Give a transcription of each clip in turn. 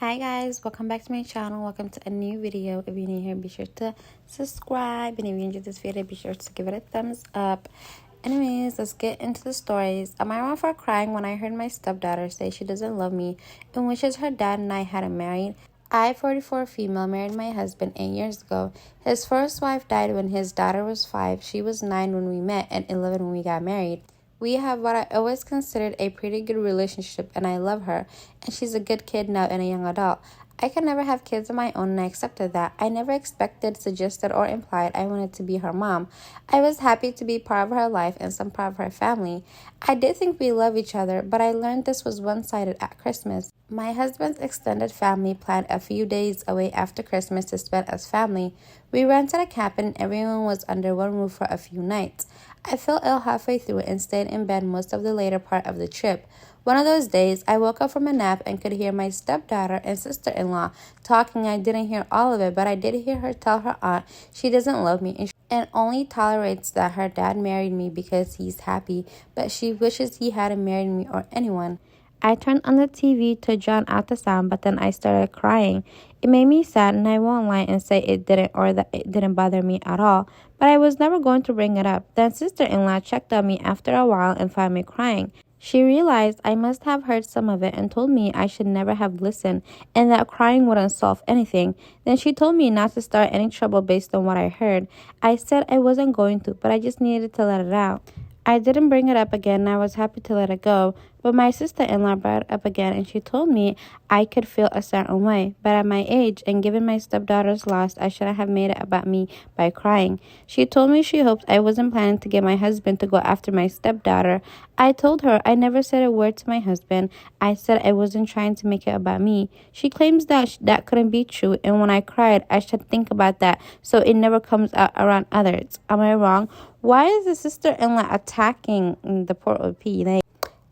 Hi guys, welcome back to my channel. Welcome to a new video. If you're new here, be sure to subscribe, and if you enjoyed this video, be sure to give it a thumbs up. Anyways, let's get into the stories. Am I wrong for crying when I heard my stepdaughter say she doesn't love me and wishes her dad and I hadn't married? I, 44 female, married my husband 8 years ago. His first wife died when his daughter was 5. She was 9 when we met and 11 when we got married. We have what I always considered a pretty good relationship, and I love her, and she's a good kid now and a young adult. I can never have kids of my own, and I accepted that. I never expected, suggested, or implied I wanted to be her mom. I was happy to be part of her life and some part of her family. I did think we love each other, but I learned this was one-sided at Christmas. My husband's extended family planned a few days away after Christmas to spend as family. We rented a cabin and everyone was under one roof for a few nights. I fell ill halfway through and stayed in bed most of the later part of the trip. One of those days, I woke up from a nap and could hear my stepdaughter and sister-in-law talking. I didn't hear all of it, but I did hear her tell her aunt she doesn't love me and only tolerates that her dad married me because he's happy, but she wishes he hadn't married me or anyone. I turned on the TV to drown out the sound, but then I started crying. It made me sad, and I won't lie and say it didn't or that it didn't bother me at all, but I was never going to bring it up. Then sister-in-law checked on me after a while and found me crying. She realized I must have heard some of it and told me I should never have listened and that crying wouldn't solve anything. Then she told me not to start any trouble based on what I heard. I said I wasn't going to, but I just needed to let it out. I didn't bring it up again, and I was happy to let it go, but my sister-in-law brought it up again, and she told me I could feel a certain way, but at my age, and given my stepdaughter's loss, I shouldn't have made it about me by crying. She told me she hoped I wasn't planning to get my husband to go after my stepdaughter. I told her I never said a word to my husband. I said I wasn't trying to make it about me. She claims that that couldn't be true, and when I cried, I should think about that so it never comes out around others. Am I wrong? Why is the sister-in-law attacking the poor OP?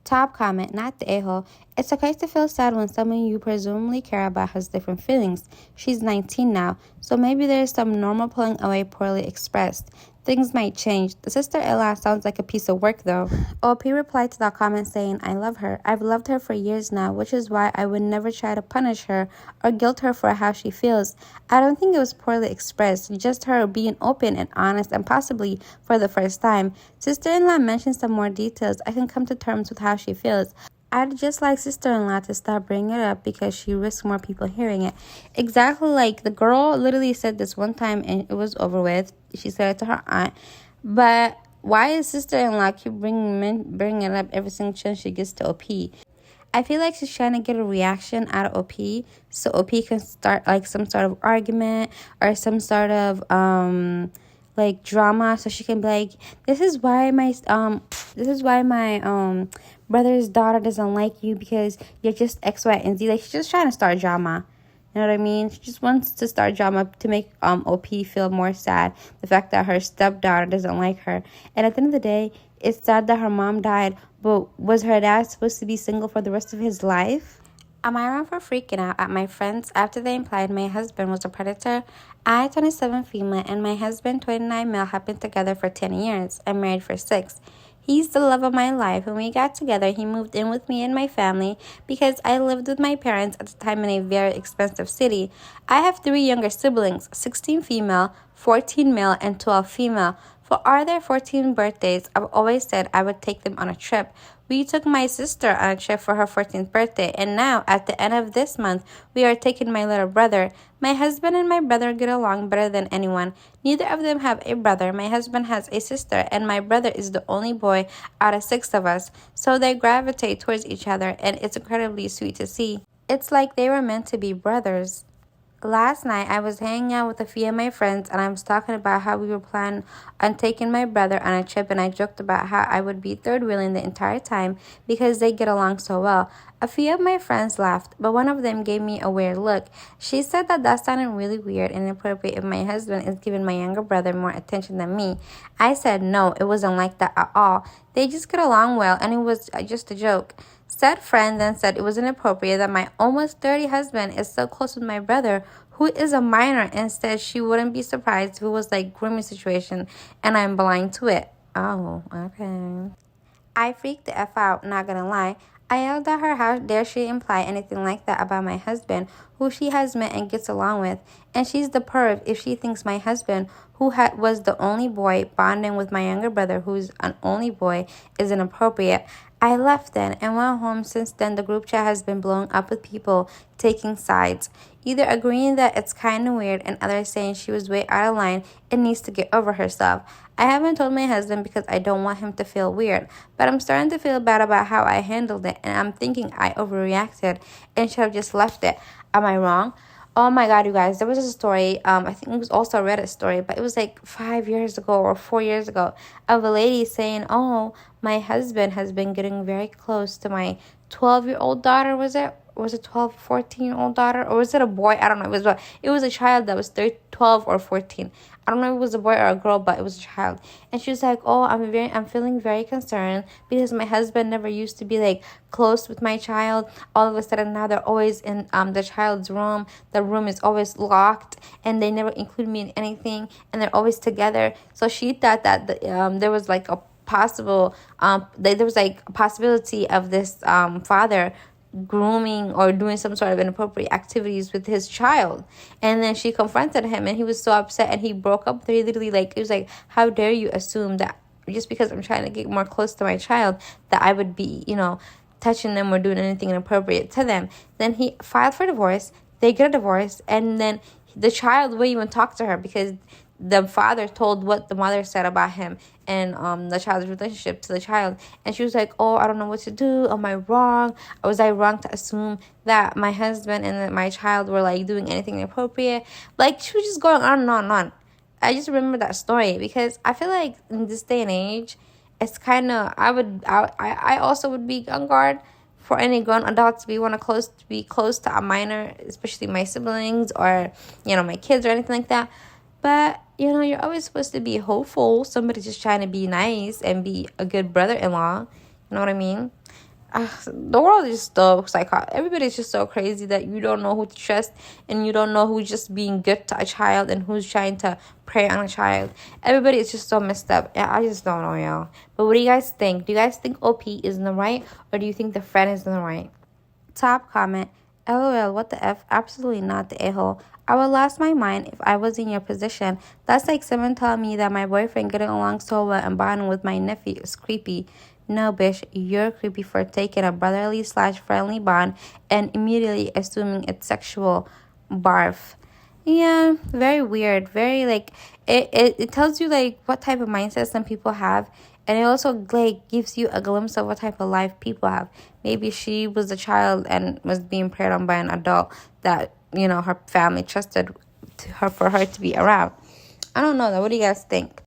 Top comment, not the a-hole. It's okay to feel sad when someone you presumably care about has different feelings. She's 19 now, so maybe there's some normal pulling away poorly expressed. Things might change. The sister-in-law sounds like a piece of work, though. OP replied to that comment saying, I love her. I've loved her for years now, which is why I would never try to punish her or guilt her for how she feels. I don't think it was poorly expressed, just her being open and honest and possibly for the first time. Sister-in-law mentioned some more details. I can come to terms with how she feels. I'd just like sister-in-law to stop bringing it up because she risks more people hearing it. Exactly, like the girl literally said this one time and it was over with. She said it to her aunt. But why is sister-in-law keep bringing it up every single chance she gets to OP? I feel like she's trying to get a reaction out of OP so OP can start like some sort of argument or some sort of like drama, so she can be like, this is why my brother's daughter doesn't like you because you're just X, Y, and Z. Like, she's just trying to start drama. You know what I mean? She just wants to start drama to make OP feel more sad. The fact that her stepdaughter doesn't like her. And at the end of the day, it's sad that her mom died, but was her dad supposed to be single for the rest of his life? Am I wrong for freaking out at my friends after they implied my husband was a predator? I, 27 female, and my husband, 29 male, have been together for 10 years. I'm married for 6. He's the love of my life. When we got together, he moved in with me and my family because I lived with my parents at the time in a very expensive city. I have 3 younger siblings, 16 female, 14 male, and 12 female. For our their 14th birthdays, I've always said I would take them on a trip. We took my sister on a trip for her 14th birthday, and now, at the end of this month, we are taking my little brother. My husband and my brother get along better than anyone. Neither of them have a brother. My husband has a sister, and my brother is the only boy out of 6 of us, so they gravitate towards each other, and it's incredibly sweet to see. It's like they were meant to be brothers. Last night, I was hanging out with a few of my friends, and I was talking about how we were planning on taking my brother on a trip, and I joked about how I would be third wheeling the entire time because they get along so well. A few of my friends laughed, but one of them gave me a weird look. She said that sounded really weird and inappropriate if my husband is giving my younger brother more attention than me. I said no, it wasn't like that at all. They just get along well, and it was just a joke. Said friend then said it was inappropriate that my almost 30 husband is so close with my brother, who is a minor, and said she wouldn't be surprised if it was like grooming situation and I'm blind to it. Oh, okay. I freaked the F out, not gonna lie. I yelled at her, how dare she imply anything like that about my husband, who she has met and gets along with. And she's the perv if she thinks my husband, who was the only boy, bonding with my younger brother, who's an only boy, is inappropriate. I left then and went home. Since then, the group chat has been blowing up with people taking sides, either agreeing that it's kind of weird and others saying she was way out of line and needs to get over herself. I haven't told my husband because I don't want him to feel weird, but I'm starting to feel bad about how I handled it, and I'm thinking I overreacted and should have just left it. Am I wrong? Oh my god, you guys, there was a story, I think it was also a Reddit story, but it was like 5 years ago or 4 years ago, of a lady saying, oh, my husband has been getting very close to my 12-year-old daughter. Was it 12, 14-year-old daughter? Or was it a boy? I don't know. It was a child that was 12 or 14. I don't know if it was a boy or a girl, but it was a child. And she was like, oh, I'm feeling very concerned because my husband never used to be like close with my child. All of a sudden now they're always in the child's room. The room is always locked and they never include me in anything, and they're always together. So she thought that there was like a possible there was like a possibility of this father grooming or doing some sort of inappropriate activities with his child. And then she confronted him and he was so upset and he broke up with her. He literally, like, it was like, how dare you assume that just because I'm trying to get more close to my child that I would be, touching them or doing anything inappropriate to them. Then he filed for divorce. They get a divorce, and then the child wouldn't even talk to her because the father told what the mother said about him and the child's relationship to the child. And she was like, oh, I don't know what to do. Am I wrong? Was I wrong to assume that my husband and my child were like doing anything inappropriate? Like, she was just going on and on and on. I just remember that story because I feel like in this day and age, it's kind of, I also would be on guard for any grown adult to be close to a minor, especially my siblings or, my kids or anything like that. But, you're always supposed to be hopeful. Somebody's just trying to be nice and be a good brother-in-law. You know what I mean? The world is just so psychotic. Everybody's just so crazy that you don't know who to trust, and you don't know who's just being good to a child and who's trying to prey on a child. Everybody is just so messed up. I just don't know, y'all. But what do you guys think? Do you guys think OP is in the right, or do you think the friend is in the right? Top comment: LOL, what the F? Absolutely not, the a-hole. I would lost my mind if I was in your position. That's like someone telling me that my boyfriend getting along so well and bonding with my nephew is creepy. No, bitch, you're creepy for taking a brotherly/friendly bond and immediately assuming it's sexual. Barf. Yeah, very weird. Very, like, it tells you, like, what type of mindset some people have. And it also, like, gives you a glimpse of what type of life people have. Maybe she was a child and was being preyed on by an adult that, her family trusted her for her to be around. I don't know, though. What do you guys think?